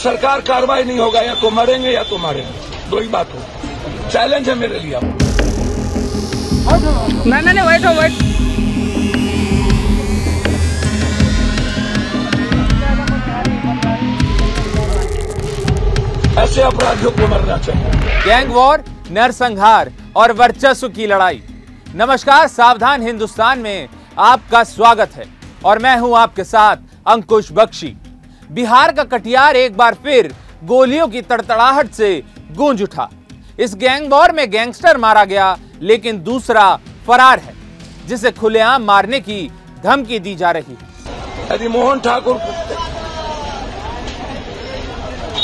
सरकार कार्रवाई नहीं होगा, या तो मरेंगे या तो मारेंगे, दो ही बात हो। चैलेंज है मेरे लिए। नहीं वेट ऐसे अपराधियों को मरना चाहिए। गैंग वॉर, नरसंहार और वर्चस्व की लड़ाई। नमस्कार, सावधान हिंदुस्तान में आपका स्वागत है और मैं हूं आपके साथ अंकुश बख्शी। बिहार का कटिहार एक बार फिर गोलियों की तड़तड़ाहट से गूंज उठा। इस गैंग वॉर में गैंगस्टर मारा गया, लेकिन दूसरा फरार है, जिसे खुलेआम मारने की धमकी दी जा रही है। यदि मोहन ठाकुर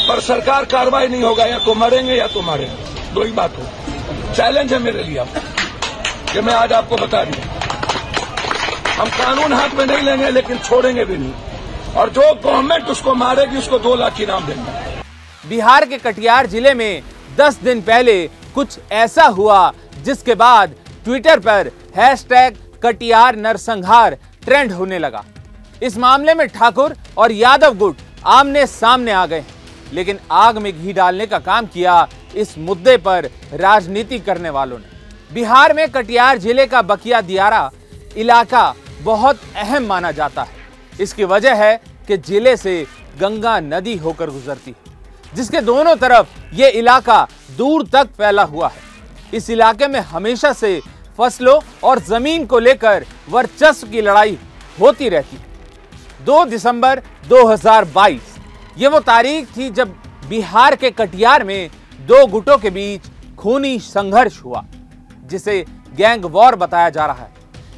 पर सरकार कार्रवाई नहीं होगा, या तो मरेंगे या तो मारेंगे, दो ही बात हो। चैलेंज है मेरे लिए कि मैं आज आपको बता दूं, हम कानून हाथ में नहीं लेंगे, लेकिन छोड़ेंगे भी नहीं, और जो गवर्नमेंट उसको मारेगी उसको 2 लाख इनाम देंगे। बिहार के कटिहार जिले में 10 दिन पहले कुछ ऐसा हुआ, जिसके बाद ट्विटर पर #कटिहार नरसंहार ट्रेंड होने लगा। इस मामले में ठाकुर और यादव गुट आमने सामने आ गए हैं, लेकिन आग में घी डालने का काम किया इस मुद्दे पर राजनीति करने वालों ने। बिहार में कटिहार जिले का बकिया दियारा इलाका बहुत अहम माना जाता है। इसकी वजह है कि जिले से गंगा नदी होकर गुजरती है, जिसके दोनों तरफ ये इलाका दूर तक फैला हुआ है। इस इलाके में हमेशा से फसलों और जमीन को लेकर वर्चस्व की लड़ाई होती रहती है। 2 दिसंबर 2022 ये वो तारीख थी जब बिहार के कटिहार में 2 गुटों के बीच खूनी संघर्ष हुआ, जिसे गैंग वॉर बताया जा रहा है।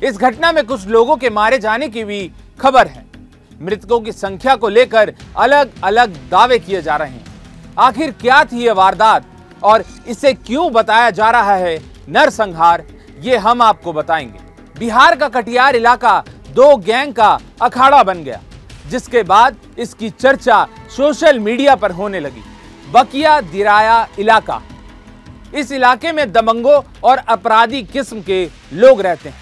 इस घटना में कुछ लोगों के मारे जाने की भी खबर है। मृतकों की संख्या को लेकर अलग अलग दावे किए जा रहे हैं। आखिर क्या थी यह वारदात और इसे क्यों बताया जा रहा है नरसंहार, ये हम आपको बताएंगे। बिहार का कटिहार इलाका 2 गैंग का अखाड़ा बन गया, जिसके बाद इसकी चर्चा सोशल मीडिया पर होने लगी। बकिया दियारा इलाका, इस इलाके में दबंगों और अपराधी किस्म के लोग रहते हैं,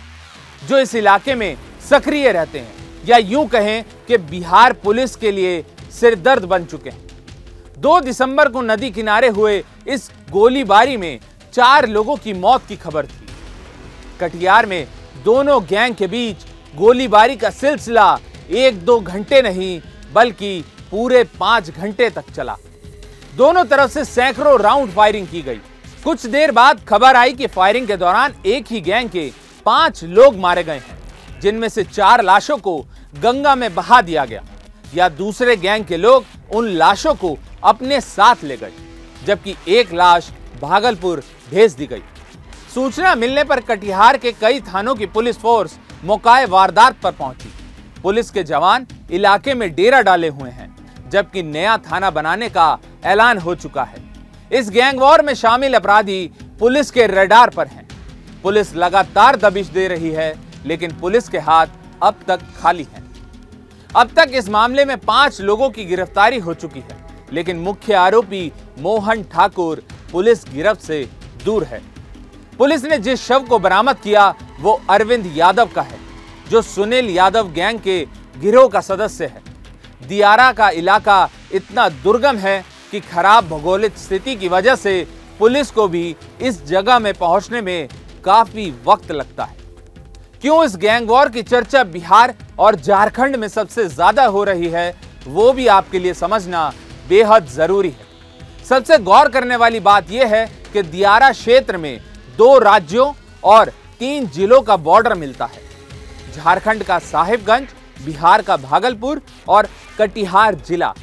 जो इस इलाके में सक्रिय रहते हैं, या यूं कहें कि बिहार पुलिस के लिए सिरदर्द बन चुके हैं। 2 दिसंबर को नदी किनारे हुए इस गोलीबारी में 4 लोगों की मौत की खबर थी। कटिहार में दोनों गैंग के बीच गोलीबारी का सिलसिला 1-2 घंटे नहीं, बल्कि पूरे 5 घंटे तक चला। दोनों तरफ से सैकड़ों राउंड फायरिंग की गई। कुछ देर बाद खबर आई कि फायरिंग के दौरान एक ही गैंग के 5 लोग मारे गए हैं, जिनमें से 4 लाशों को गंगा में बहा दिया गया, या दूसरे गैंग के लोग उन लाशों को अपने साथ ले गए, जबकि एक लाश भागलपुर भेज दी गई। सूचना मिलने पर कटिहार के कई थानों की पुलिस फोर्स मौके वारदात पर पहुंची। पुलिस के जवान इलाके में डेरा डाले हुए हैं, जबकि नया थाना बनाने का ऐलान हो चुका है। इस गैंग वॉर में शामिल अपराधी पुलिस के रडार पर हैं। पुलिस लगातार दबिश दे रही है, लेकिन पुलिस के हाथ अब तक खाली हैं। अब तक इस मामले में 5 लोगों की गिरफ्तारी हो चुकी है, लेकिन मुख्य आरोपी मोहन ठाकुर पुलिस गिरफ्त से दूर है। पुलिस ने जिस शव को बरामद किया वो अरविंद यादव का है, जो सुनील यादव गैंग के गिरोह का सदस्य है। दियारा का इलाका इतना दुर्गम है कि खराब भौगोलिक स्थिति की वजह से पुलिस को भी इस जगह में पहुंचने में काफी वक्त लगता है। क्यों इस गैंग वॉर की चर्चा बिहार और झारखंड में सबसे ज्यादा हो रही है, वो भी आपके लिए समझना बेहद जरूरी है। सबसे गौर करने वाली बात यह है कि दियारा क्षेत्र में 2 राज्यों और 3 जिलों का बॉर्डर मिलता है। झारखंड का साहिबगंज, बिहार का भागलपुर और कटिहार जिला।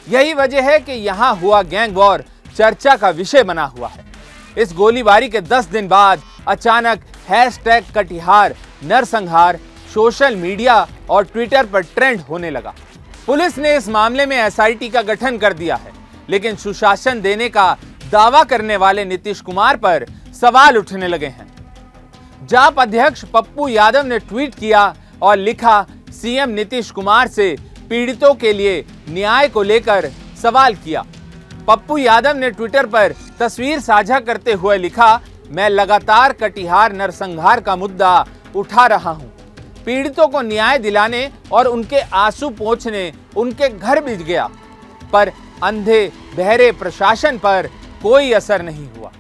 यही वजह है कि यहां हुआ गैंग वॉर चर्चा का विषय बना हुआ है। इस गोलीबारी के 10 दिन बाद अचानक #कटिहार नरसंहार सोशल मीडिया और ट्विटर पर ट्रेंड होने लगा। पुलिस ने इस मामले में SIT का गठन कर दिया है, लेकिन सुशासन देने का दावा करने वाले नीतीश कुमार पर सवाल उठने लगे हैं। जाप अध्यक्ष पप्पू यादव ने ट्वीट किया और लिखा, सीएम नीतीश कुमार से पीड़ितों के लिए न्याय को लेकर सवाल किया। पप्पू यादव ने ट्विटर पर तस्वीर साझा करते हुए लिखा, मैं लगातार कटिहार नरसंहार का मुद्दा उठा रहा हूं। पीड़ितों को न्याय दिलाने और उनके आंसू पोंछने उनके घर भी गया, पर अंधे बहरे प्रशासन पर कोई असर नहीं हुआ।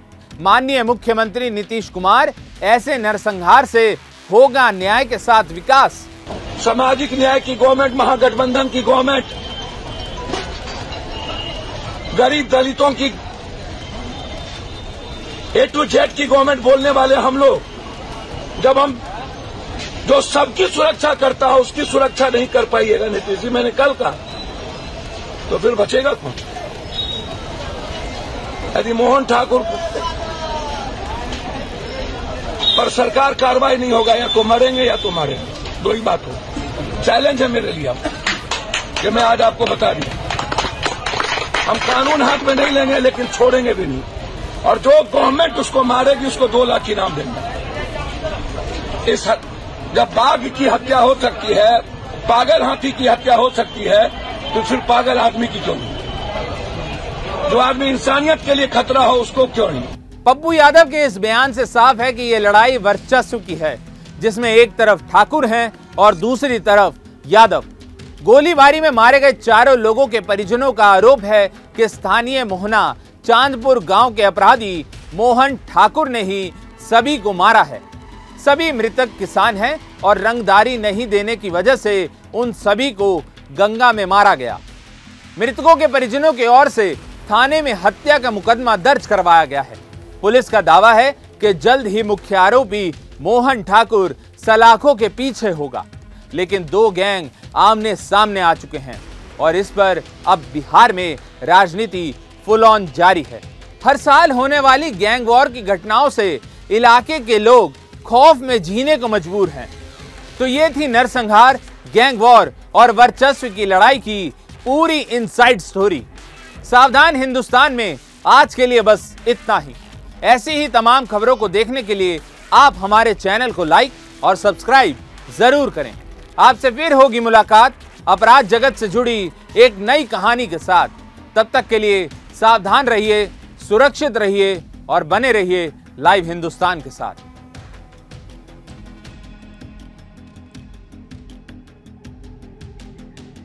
माननीय मुख्यमंत्री नीतीश कुमार ऐसे नरसंहार से होगा न्याय के साथ विकास। सामाजिक न्याय की गवर्नमेंट, महागठबंधन की गवर्नमेंट, गरीब दलितों की A to Z की गवर्नमेंट बोलने वाले हम लोग, जब हम जो सबकी सुरक्षा करता हो उसकी सुरक्षा नहीं कर पाइएगा नीतीश जी, मैंने कल कहा, तो फिर बचेगा कौन? यदि मोहन ठाकुर पर सरकार कार्रवाई नहीं होगा, या तो मरेंगे या तो मारेंगे, दो ही बात हो। चैलेंज है मेरे लिए अब कि मैं आज आपको बता दिया, हम कानून हाथ में नहीं लेंगे लेकिन छोड़ेंगे भी नहीं, और जो गवर्नमेंट उसको मारेगी उसको 2 लाख इनाम देंगे। जब बाघ की हत्या हो सकती है, पागल हाथी की हत्या हो सकती है, तो फिर पागल आदमी की क्यों नहीं? जो आदमी इंसानियत के लिए खतरा हो उसको क्यों नहीं? पप्पू यादव के इस बयान से साफ है कि ये लड़ाई वर्चस्व की है, जिसमें एक तरफ ठाकुर हैं और दूसरी तरफ यादव। गोलीबारी में मारे गए चारों लोगों के परिजनों का आरोप है कि स्थानीय मोहना चांदपुर गांव के अपराधी मोहन ठाकुर ने ही सभी को मारा है। सभी मृतक किसान हैं और रंगदारी नहीं देने की वजह से उन सभी को गंगा में मारा गया। मृतकों के परिजनों की ओर से थाने में हत्या का मुकदमा दर्ज करवाया गया है। पुलिस का दावा है कि जल्द ही मुख्य आरोपी मोहन ठाकुर सलाखों के पीछे होगा, लेकिन 2 गैंग आमने सामने आ चुके हैं और इस पर अब बिहार में राजनीति फुल ऑन जारी है। हर साल होने वाली गैंग वॉर की घटनाओं से इलाके के लोग खौफ में जीने को मजबूर हैं। तो ये थी नरसंहार, गैंग वॉर और वर्चस्व की लड़ाई की पूरी इनसाइड स्टोरी। सावधान हिंदुस्तान में आज के लिए बस इतना ही। ऐसी ही तमाम खबरों को देखने के लिए आप हमारे चैनल को लाइक और सब्सक्राइब जरूर करें। आपसे फिर होगी मुलाकात अपराध जगत से जुड़ी एक नई कहानी के साथ। तब तक के लिए सावधान रहिए, सुरक्षित रहिए और बने रहिए लाइव हिंदुस्तान के साथ।